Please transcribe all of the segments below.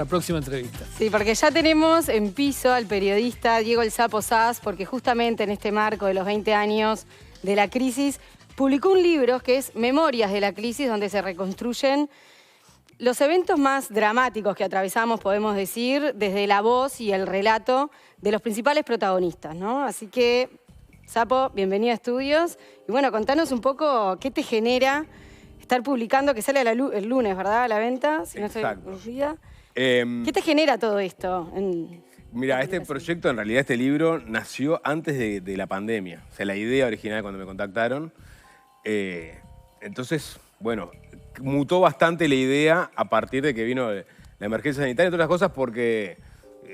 La próxima entrevista. Sí, porque ya tenemos en piso al periodista Diego El Sapo Saz, porque justamente en este marco de los 20 años de la crisis, publicó un libro que es Memorias de la crisis, donde se reconstruyen los eventos más dramáticos que atravesamos, podemos decir, desde la voz y el relato de los principales protagonistas, ¿no? Así que, Sapo, bienvenido a Estudios. Y bueno, contanos un poco qué te genera estar publicando, que sale el lunes, ¿verdad? A la venta, si no estoy confundida. ¿Qué te genera todo esto? Mira, este proyecto, en realidad este libro, nació antes de la pandemia. O sea, la idea original cuando me contactaron. Entonces, bueno, mutó bastante la idea a partir de que vino la emergencia sanitaria, entre otras cosas porque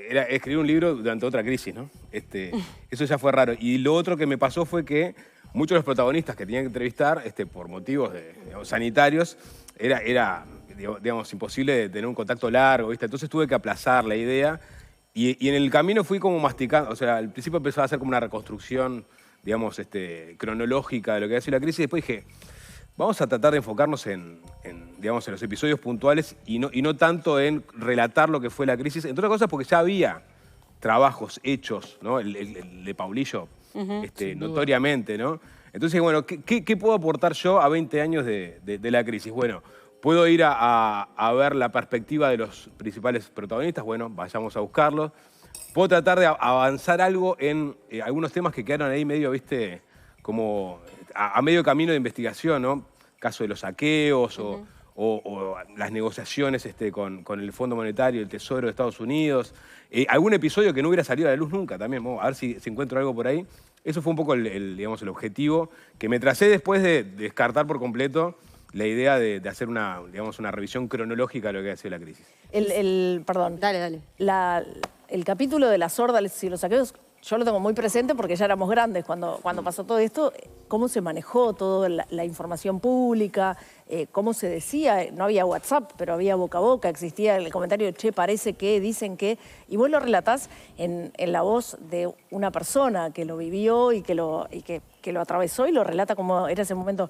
era escribir un libro durante otra crisis, ¿no? Eso ya fue raro. Y lo otro que me pasó fue que muchos de los protagonistas que tenían que entrevistar, por motivos digamos, sanitarios, era digamos, imposible de tener un contacto largo, ¿viste? Entonces tuve que aplazar la idea y en el camino fui como masticando, o sea, al principio empezó a hacer como una reconstrucción, digamos, cronológica de lo que había sido la crisis, y después dije, vamos a tratar de enfocarnos digamos, en los episodios puntuales y no tanto en relatar lo que fue la crisis, entre otras cosas porque ya había trabajos hechos, ¿no? El de Paulillo, notoriamente, ¿no? Entonces, bueno, ¿qué puedo aportar yo a 20 años de la crisis? Bueno, puedo ir a ver la perspectiva de los principales protagonistas, bueno, vayamos a buscarlos. Puedo tratar de avanzar algo en algunos temas que quedaron ahí medio, viste, como a medio camino de investigación, ¿no? Caso de los saqueos o las negociaciones con el Fondo Monetario y el Tesoro de Estados Unidos. Algún episodio que no hubiera salido a la luz nunca también, vamos a ver si encuentro algo por ahí. Eso fue un poco digamos, el objetivo que me tracé después de descartar por completo la idea de hacer digamos, una revisión cronológica de lo que ha sido la crisis. Perdón. Dale. El capítulo de la sorda y los saqueos, yo lo tengo muy presente porque ya éramos grandes cuando pasó todo esto. ¿Cómo se manejó toda la información pública? ¿Cómo se decía? No había WhatsApp, pero había boca a boca. Existía el comentario, che, parece que, dicen que. Y vos lo relatás en la voz de una persona que lo vivió y que lo atravesó y lo relata como era ese momento.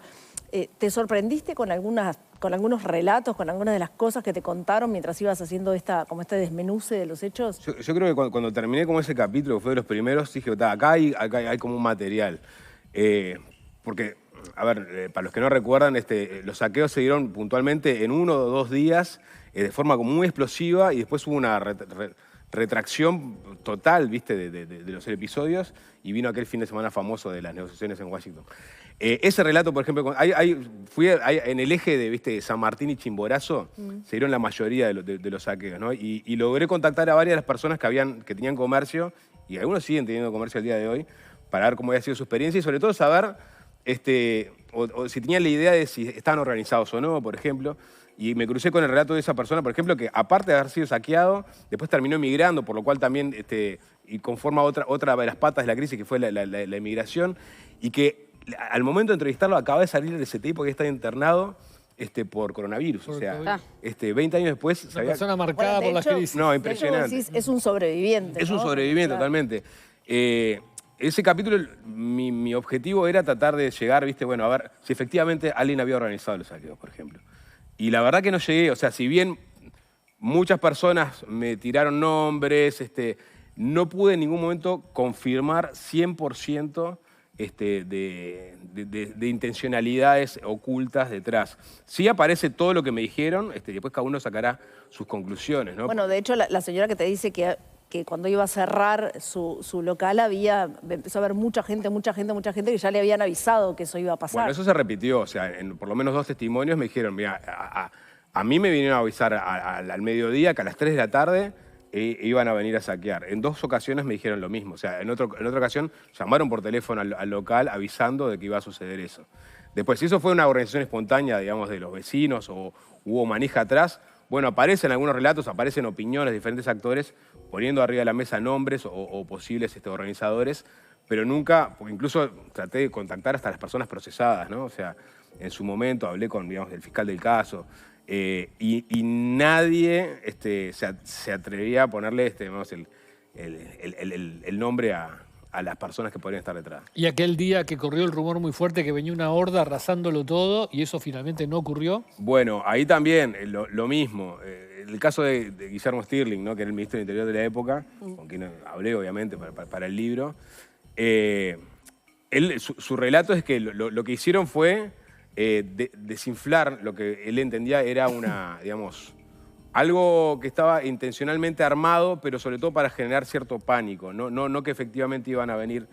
¿Te sorprendiste con algunos relatos, con algunas de las cosas que te contaron mientras ibas haciendo como este desmenuce de los hechos? Yo creo que cuando terminé como ese capítulo, que fue de los primeros, dije, acá hay como un material. Porque, a ver, para los que no recuerdan, los saqueos se dieron puntualmente en 1 o 2 días, de forma como muy explosiva, y después hubo una retracción total, ¿viste? De los episodios, y vino aquel fin de semana famoso de las negociaciones en Washington. Ese relato, por ejemplo, fui en el eje de, ¿viste? San Martín y Chimborazo, se dieron la mayoría de los saqueos, ¿no? Y logré contactar a varias de las personas que tenían comercio, y algunos siguen teniendo comercio al día de hoy, para ver cómo había sido su experiencia y sobre todo saber o si tenían la idea de si estaban organizados o no, por ejemplo. Y me crucé con el relato de esa persona, por ejemplo, que aparte de haber sido saqueado, después terminó emigrando, por lo cual también y conforma otra de las patas de la crisis, que fue la emigración, y que al momento de entrevistarlo acaba de salir del CTI porque está internado por coronavirus. O sea, 20 años después... Una persona marcada por las crisis. No, impresionante. Decís, es un sobreviviente, Es ¿no? un sobreviviente, Claro. totalmente. Ese capítulo, mi objetivo era tratar de llegar, ¿viste? Bueno, a ver si efectivamente alguien había organizado los saqueos, por ejemplo. Y la verdad que no llegué, o sea, si bien muchas personas me tiraron nombres, no pude en ningún momento confirmar 100% de intencionalidades ocultas detrás. Sí aparece todo lo que me dijeron, después cada uno sacará sus conclusiones, ¿no? Bueno, de hecho, la señora que te dice que cuando iba a cerrar su local empezó a haber mucha gente que ya le habían avisado que eso iba a pasar. Bueno, eso se repitió, o sea, en por lo menos 2 testimonios me dijeron, mira, a mí me vinieron a avisar al mediodía que a las 3 de la tarde iban a venir a saquear. En 2 ocasiones me dijeron lo mismo, o sea, en otra ocasión llamaron por teléfono al local avisando de que iba a suceder eso. Después, si eso fue una organización espontánea, digamos, de los vecinos o hubo manija atrás, bueno, aparecen algunos relatos, aparecen opiniones de diferentes actores poniendo arriba de la mesa nombres o posibles organizadores, pero nunca, porque incluso traté de contactar hasta las personas procesadas, ¿no? O sea, en su momento hablé con, digamos, el fiscal del caso y nadie se atrevía a ponerle digamos, el nombre a las personas que podrían estar detrás. Y aquel día que corrió el rumor muy fuerte que venía una horda arrasándolo todo y eso finalmente no ocurrió. Bueno, ahí también lo mismo. El caso de Guillermo Stirling, ¿no? Que era el ministro del Interior de la época, con quien hablé obviamente para el libro. Su relato es que lo que hicieron fue desinflar lo que él entendía era digamos, algo que estaba intencionalmente armado, pero sobre todo para generar cierto pánico. No que efectivamente iban a venir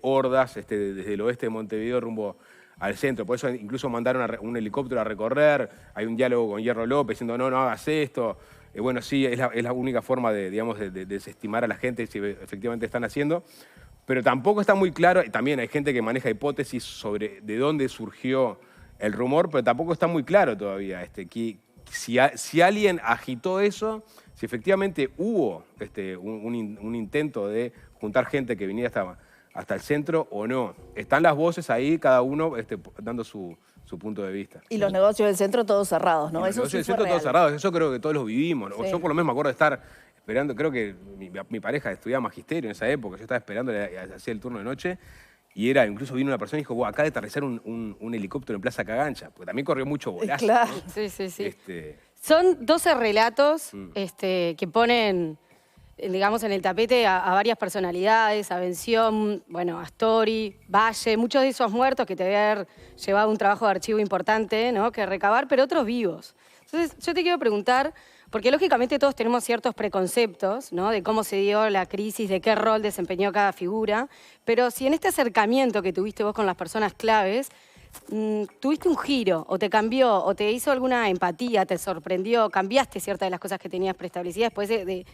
hordas desde el oeste de Montevideo rumbo al centro. Por eso incluso mandaron un helicóptero a recorrer. Hay un diálogo con Hierro López diciendo no hagas esto. Bueno, sí, es la única forma de desestimar a la gente si efectivamente están haciendo. Pero tampoco está muy claro, y también hay gente que maneja hipótesis sobre de dónde surgió el rumor, pero tampoco está muy claro todavía que si alguien agitó eso, si efectivamente hubo un intento de juntar gente que viniera hasta el centro o no. Están las voces ahí, cada uno dando su punto de vista. Y los negocios del centro todos cerrados, ¿no? Los Eso negocios sí del centro fue todos real. cerrados, eso creo que todos los vivimos, ¿no? Sí. Yo por lo menos me acuerdo de estar esperando, creo que mi pareja estudiaba magisterio en esa época, yo estaba esperando, hacía el turno de noche, y incluso vino una persona y dijo, acaba de aterrizar un helicóptero en Plaza Cagancha, porque también corrió mucho bolazo. Claro. ¿no? Sí. Son 12 relatos que ponen, digamos, en el tapete a varias personalidades, a Bención, bueno, Astori, Valle, muchos de esos muertos que te debe haber llevado un trabajo de archivo importante, ¿no? Que recabar, pero otros vivos. Entonces, yo te quiero preguntar, porque lógicamente todos tenemos ciertos preconceptos, ¿no? De cómo se dio la crisis, de qué rol desempeñó cada figura, pero si en este acercamiento que tuviste vos con las personas claves, tuviste un giro, o te cambió, o te hizo alguna empatía, te sorprendió, cambiaste ciertas de las cosas que tenías preestablecidas después de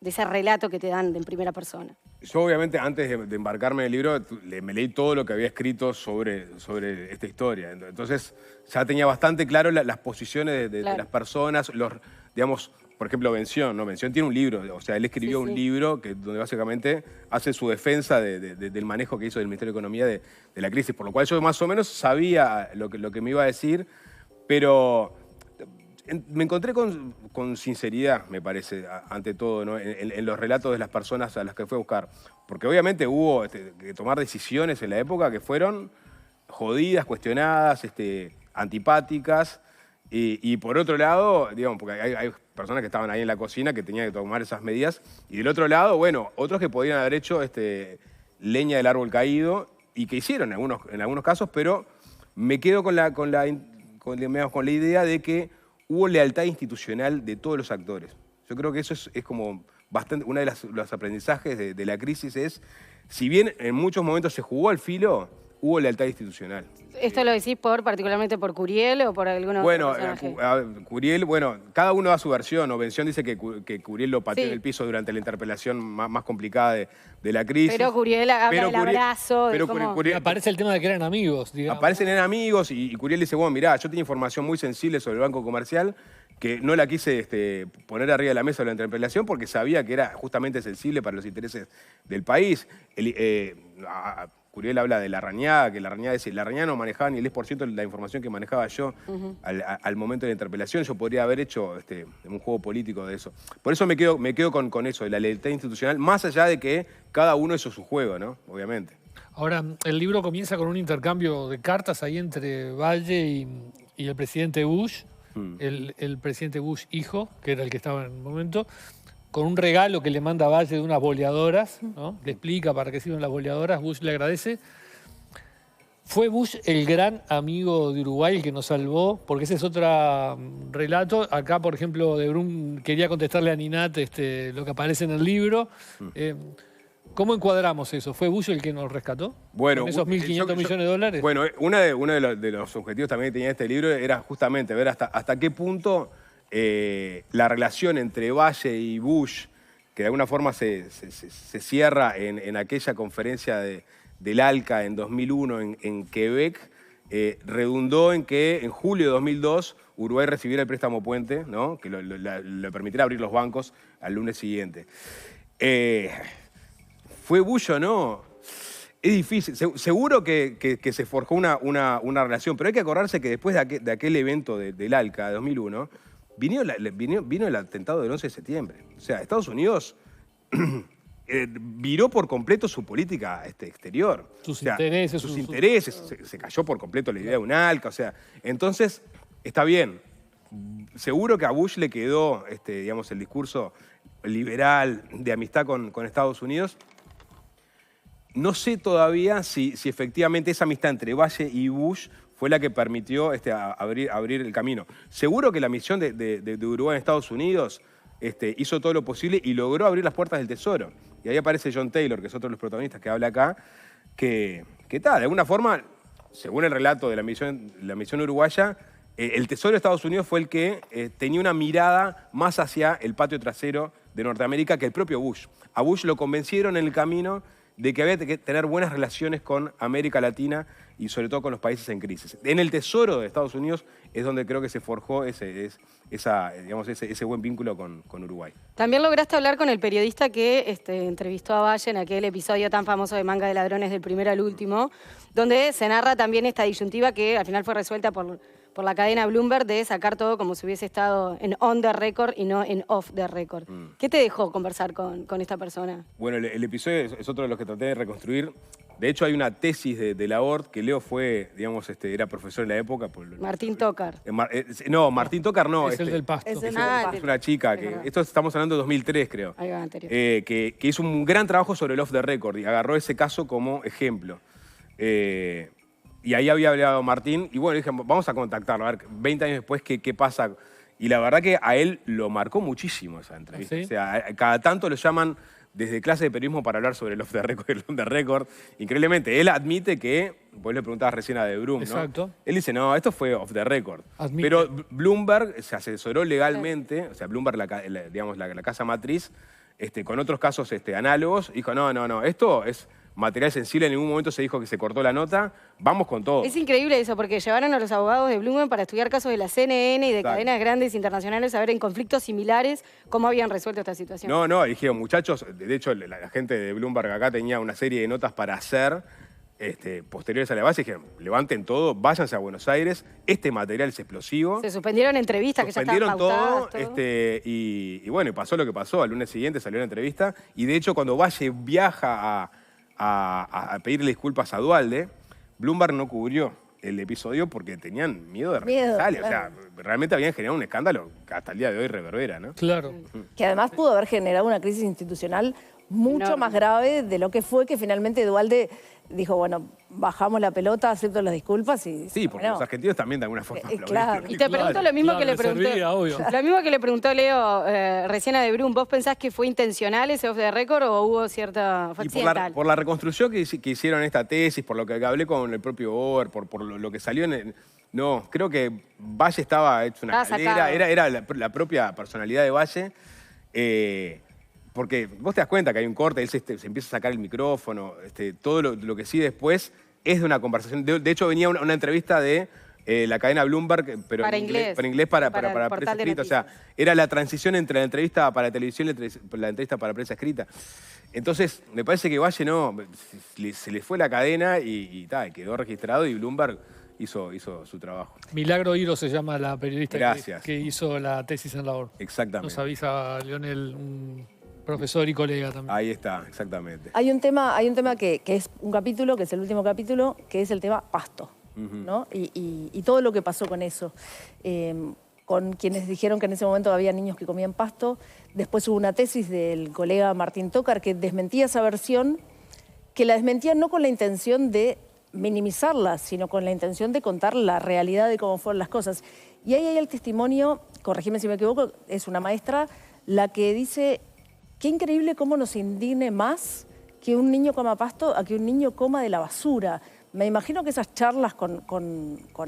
ese relato que te dan en primera persona. Yo obviamente antes de embarcarme en el libro me leí todo lo que había escrito sobre esta historia. Entonces ya tenía bastante claro las posiciones de las personas, digamos, por ejemplo, Bención, ¿no? Bención tiene un libro, o sea, él escribió un libro donde básicamente hace su defensa del manejo que hizo del Ministerio de Economía de la crisis, por lo cual yo más o menos sabía lo que me iba a decir, pero me encontré con sinceridad, me parece, ante todo, ¿no? en los relatos de las personas a las que fue a buscar. Porque obviamente hubo que tomar decisiones en la época que fueron jodidas, cuestionadas, antipáticas. Y por otro lado, digamos, porque hay personas que estaban ahí en la cocina que tenían que tomar esas medidas. Y del otro lado, bueno, otros que podían haber hecho leña del árbol caído y que hicieron en algunos casos, pero me quedo con la idea de que hubo lealtad institucional de todos los actores. Yo creo que eso es como bastante, uno de los aprendizajes de la crisis es, si bien en muchos momentos se jugó al filo, hubo lealtad institucional. ¿Esto lo decís particularmente por Curiel o por alguno otro personaje? Curiel, cada uno da su versión. Bención dice que Curiel lo pateó en el piso durante la interpelación más complicada de la crisis. Pero Curiel habla del abrazo. Aparece el tema de que eran amigos, digamos. Eran amigos y Curiel dice, bueno, mirá, yo tenía información muy sensible sobre el Banco Comercial que no la quise poner arriba de la mesa de la interpelación porque sabía que era justamente sensible para los intereses del país. Curiel habla de Larrañaga, que Larrañaga no manejaba ni el 10% de la información que manejaba yo al momento de la interpelación. Yo podría haber hecho un juego político de eso. Por eso me quedo con eso, de la lealtad institucional, más allá de que cada uno hizo su juego, ¿no? Obviamente. Ahora, el libro comienza con un intercambio de cartas ahí entre Valle y el presidente Bush, el presidente Bush hijo, que era el que estaba en el momento, con un regalo que le manda Valle de unas boleadoras, ¿no? Le explica para qué sirven las boleadoras, Bush le agradece. ¿Fue Bush el gran amigo de Uruguay el que nos salvó? Porque ese es otro relato. Acá, por ejemplo, De Brum quería contestarle a Ninat lo que aparece en el libro. ¿Cómo encuadramos eso? ¿Fue Bush el que nos rescató? Bueno, ¿Con esos 1.500 millones de dólares? Bueno, uno de los objetivos también que tenía este libro era justamente ver hasta qué punto la relación entre Valle y Bush, que de alguna forma se cierra en aquella conferencia del ALCA en 2001 en Quebec, redundó en que en julio de 2002 Uruguay recibiera el préstamo puente, ¿no? Que le permitiera abrir los bancos al lunes siguiente. ¿Fue Bush o no? Es difícil. Seguro que se forjó una relación, pero hay que acordarse que después de aquel evento del ALCA de 2001, vino el atentado del 11 de septiembre. O sea, Estados Unidos viró por completo su política exterior. Sus intereses. Sus intereses. Se cayó por completo la idea de un ALCA. O sea, entonces, está bien. Seguro que a Bush le quedó, digamos, el discurso liberal de amistad con Estados Unidos. No sé todavía si efectivamente esa amistad entre Valle y Bush fue la que permitió abrir el camino. Seguro que la misión de Uruguay en Estados Unidos hizo todo lo posible y logró abrir las puertas del Tesoro. Y ahí aparece John Taylor, que es otro de los protagonistas que habla acá, que tal, de alguna forma, según el relato de la misión uruguaya, el Tesoro de Estados Unidos fue el que tenía una mirada más hacia el patio trasero de Norteamérica que el propio Bush. A Bush lo convencieron en el camino de que había que tener buenas relaciones con América Latina y sobre todo con los países en crisis. En el Tesoro de Estados Unidos es donde creo que se forjó ese buen vínculo con Uruguay. También lograste hablar con el periodista que entrevistó a Valle en aquel episodio tan famoso de Manga de Ladrones del primero al último, donde se narra también esta disyuntiva que al final fue resuelta por la cadena Bloomberg de sacar todo como si hubiese estado en on the record y no en off the record. ¿Qué te dejó conversar con esta persona? Bueno, el episodio es otro de los que traté de reconstruir. De hecho, hay una tesis de la ORT que Leo fue, digamos, era profesor en la época. Martín Tócar. No, Martín Tócar no. Es el del Pasto. Es el Es una chica, esto estamos hablando de 2003, creo. Ahí va, anterior. Que hizo un gran trabajo sobre el off the record y agarró ese caso como ejemplo. Y ahí había hablado Martín, y bueno, dije, vamos a contactarlo, a ver, 20 años después, ¿qué pasa? Y la verdad que a él lo marcó muchísimo esa entrevista. ¿Sí? O sea, cada tanto lo llaman desde clase de periodismo para hablar sobre el off the record y el on the record. Increíblemente, él admite que, vos le preguntabas recién a De Brum, ¿no? Exacto. Él dice, no, esto fue off the record. Admite. Pero Bloomberg se asesoró legalmente, o sea, Bloomberg, digamos, la casa matriz, con otros casos análogos, dijo, no, esto es material sensible, en ningún momento se dijo que se cortó la nota, vamos con todo. Es increíble eso, porque llevaron a los abogados de Bloomberg para estudiar casos de la CNN y de cadenas grandes internacionales a ver en conflictos similares cómo habían resuelto esta situación. No, dijeron, muchachos, de hecho la gente de Bloomberg acá tenía una serie de notas para hacer posteriores a la base, dijeron, levanten todo, váyanse a Buenos Aires, este material es explosivo. Se suspendieron entrevistas que ya estaban pautadas. Todo. Y bueno, y pasó lo que pasó, al lunes siguiente salió la entrevista, y de hecho cuando Valle viaja a pedirle disculpas a Duhalde, Bloomberg no cubrió el episodio porque tenían miedo de represalia. Claro. O sea, realmente habían generado un escándalo que hasta el día de hoy reverbera, ¿no? Claro. Que además pudo haber generado una crisis institucional mucho más grave de lo que fue que finalmente Duhalde dijo, bueno, bajamos la pelota, acepto las disculpas y... Sí, porque los argentinos también de alguna forma claro. Y te pregunto lo mismo Claro, que le le preguntó. servía, obvio. Lo mismo que le preguntó Leo recién a De Brum. ¿Vos pensás que fue intencional ese off the record o hubo cierta... fue Y accidental? por la reconstrucción que hicieron esta tesis, por lo que hablé con el propio Ober, por lo que salió no, creo que Valle estaba hecho una caldera, era la propia personalidad de Valle. Porque vos te das cuenta que hay un corte, él se empieza a sacar el micrófono, todo lo que sigue después es de una conversación. De hecho, venía una entrevista de la cadena Bloomberg, pero para en inglés, para el prensa portal de escrita. O sea, era la transición entre la entrevista para televisión y la entrevista para prensa escrita. Entonces, me parece que Valle se le fue la cadena y quedó registrado y Bloomberg hizo su trabajo. Milagro Hiro se llama la periodista Gracias. que hizo la tesis en la ORT. Exactamente. Nos avisa Leonel, un profesor y colega también. Ahí está, exactamente. Hay un tema que es un capítulo, que es el último capítulo, que es el tema Pasto, ¿no? Y todo lo que pasó con eso. Con quienes dijeron que en ese momento había niños que comían pasto. Después hubo una tesis del colega Martín Tócar que desmentía esa versión, que la desmentía no con la intención de minimizarla, sino con la intención de contar la realidad de cómo fueron las cosas. Y ahí hay el testimonio, corregime si me equivoco, es una maestra, la que dice... Qué increíble cómo nos indigne más que un niño coma pasto a que un niño coma de la basura. Me imagino que esas charlas con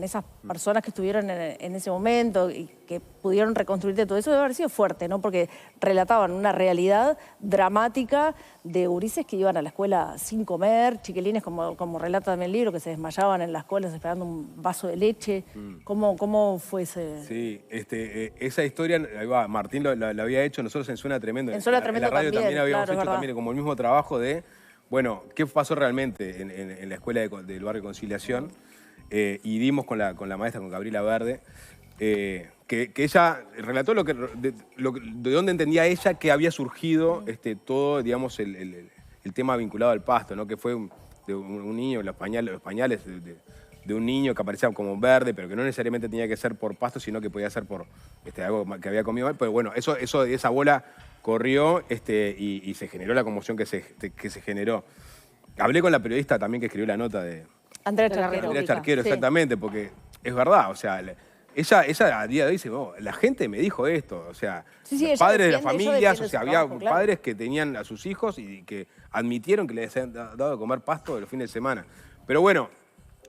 esas personas que estuvieron en ese momento y que pudieron reconstruirte todo eso debe haber sido fuerte, ¿no? Porque relataban una realidad dramática de gurises que iban a la escuela sin comer, chiquilines, como relata también el libro, que se desmayaban en las escuelas esperando un vaso de leche. ¿Cómo fue ese...? Sí, esa historia, ahí va, Martín lo había hecho, nosotros en Suena Tremendo. En Suena Tremendo la radio también habíamos claro, hecho también como el mismo trabajo de, bueno, ¿qué pasó realmente en la escuela del barrio Conciliación? Y dimos con la maestra, con Gabriela Verde, que que ella relató de dónde entendía ella que había surgido todo, digamos, el tema vinculado al pasto, ¿no? Que fue de un niño, los pañales de un niño que aparecía como verde, pero que no necesariamente tenía que ser por pasto, sino que podía ser por algo que había comido mal. Pero bueno, esa bola corrió y se generó la conmoción que se generó. Hablé con la periodista también que escribió la nota de Andrea Charquero. Andrea Charquero, Sí. exactamente, porque es verdad, o sea, ella a día de hoy dice, oh, la gente me dijo esto, o sea, Sí, los ella padres de las defiende- ella familias, defiende o sea, su había trabajo, claro. padres que tenían a sus hijos y que admitieron que les habían dado de comer pasto los fines de semana. Pero bueno,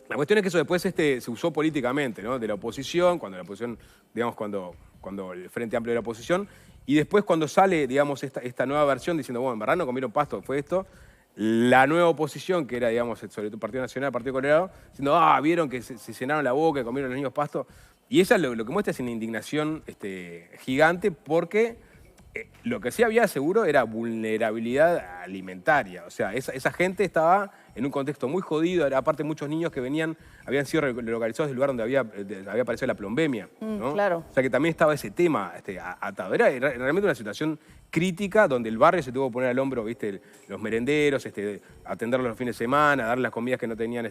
la cuestión es que eso después se usó políticamente, ¿no? De la oposición, cuando la oposición, digamos, cuando el Frente Amplio de la oposición, y después cuando sale, digamos, esta nueva versión diciendo, bueno, en verdad no comieron pasto, fue esto, la nueva oposición, que era, digamos, sobre todo Partido Nacional, Partido Colorado, diciendo, vieron que se llenaron la boca, que comieron los niños pasto. Y ella lo que muestra es una indignación gigante porque lo que sí había seguro era vulnerabilidad alimentaria. O sea, esa gente estaba en un contexto muy jodido. Aparte, muchos niños que habían sido relocalizados del lugar donde había aparecido la plombemia, ¿no? Claro. O sea, que también estaba ese tema atado. Era realmente una situación crítica donde el barrio se tuvo que poner al hombro, ¿viste? Los merenderos, atenderlos los fines de semana, dar las comidas que no tenían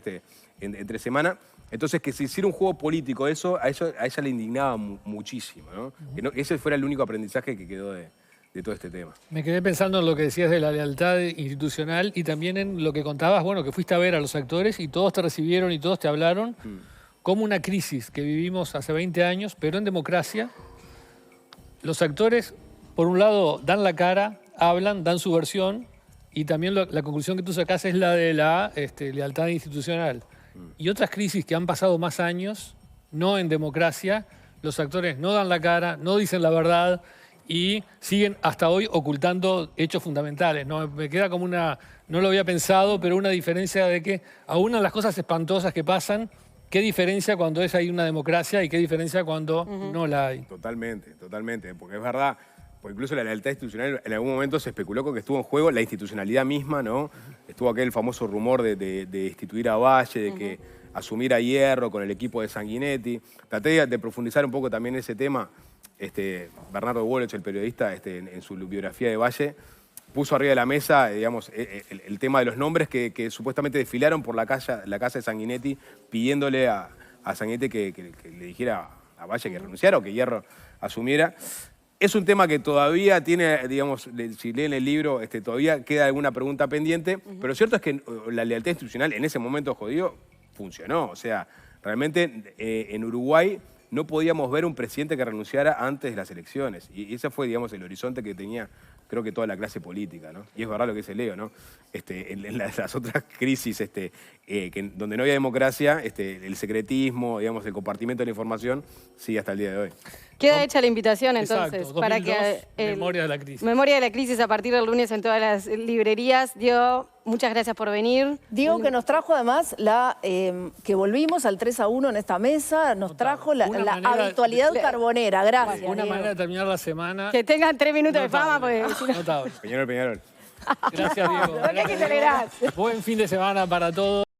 entre semana. Entonces, que se hiciera un juego político, a ella le indignaba muchísimo, ¿no? Que ese fuera el único aprendizaje que quedó de todo este tema. Me quedé pensando en lo que decías de la lealtad institucional y también en lo que contabas, bueno, que fuiste a ver a los actores y todos te recibieron y todos te hablaron como una crisis que vivimos hace 20 años, pero en democracia. Los actores, por un lado, dan la cara, hablan, dan su versión y también la conclusión que tú sacás es la de la lealtad institucional. Y otras crisis que han pasado más años, no en democracia, los actores no dan la cara, no dicen la verdad y siguen hasta hoy ocultando hechos fundamentales, ¿no? Me queda como no lo había pensado, pero una diferencia de que aún en las cosas espantosas que pasan, ¿qué diferencia cuando hay una democracia y qué diferencia cuando no la hay? Totalmente, totalmente, porque es verdad, porque incluso la lealtad institucional en algún momento se especuló con que estuvo en juego la institucionalidad misma, ¿no? Estuvo aquel famoso rumor de destituir a Valle, de que asumiera Hierro con el equipo de Sanguinetti. Traté de profundizar un poco también ese tema. Bernardo Woloch, el periodista, en su biografía de Valle, puso arriba de la mesa, digamos, el tema de los nombres que supuestamente desfilaron por la casa de Sanguinetti pidiéndole a Sanguinetti que le dijera a Valle que renunciara o que Hierro asumiera. Es un tema que todavía tiene, digamos, si leen el libro, todavía queda alguna pregunta pendiente, pero cierto es que la lealtad institucional en ese momento jodido funcionó. O sea, realmente en Uruguay no podíamos ver un presidente que renunciara antes de las elecciones. Y ese fue, digamos, el horizonte que tenía, creo que toda la clase política, ¿no? Y es verdad lo que dice Leo, ¿no? En las otras crisis donde no había democracia, el secretismo, digamos, el compartimiento de la información, sigue hasta el día de hoy. Queda hecha la invitación entonces Exacto, para 2002, que Memoria de la Crisis. Memoria de la Crisis a partir del lunes en todas las librerías. Diego, muchas gracias por venir. Diego, que nos trajo además que volvimos al 3-1 en esta mesa, nos trajo la habitualidad carbonera. Gracias. Una Diego. manera de terminar la semana. Que tengan 3 minutos de fama, Notable. porque si no... Notable. Peñarol. Gracias, Diego. ¿Por qué que te alegrás? Buen fin de semana para todos.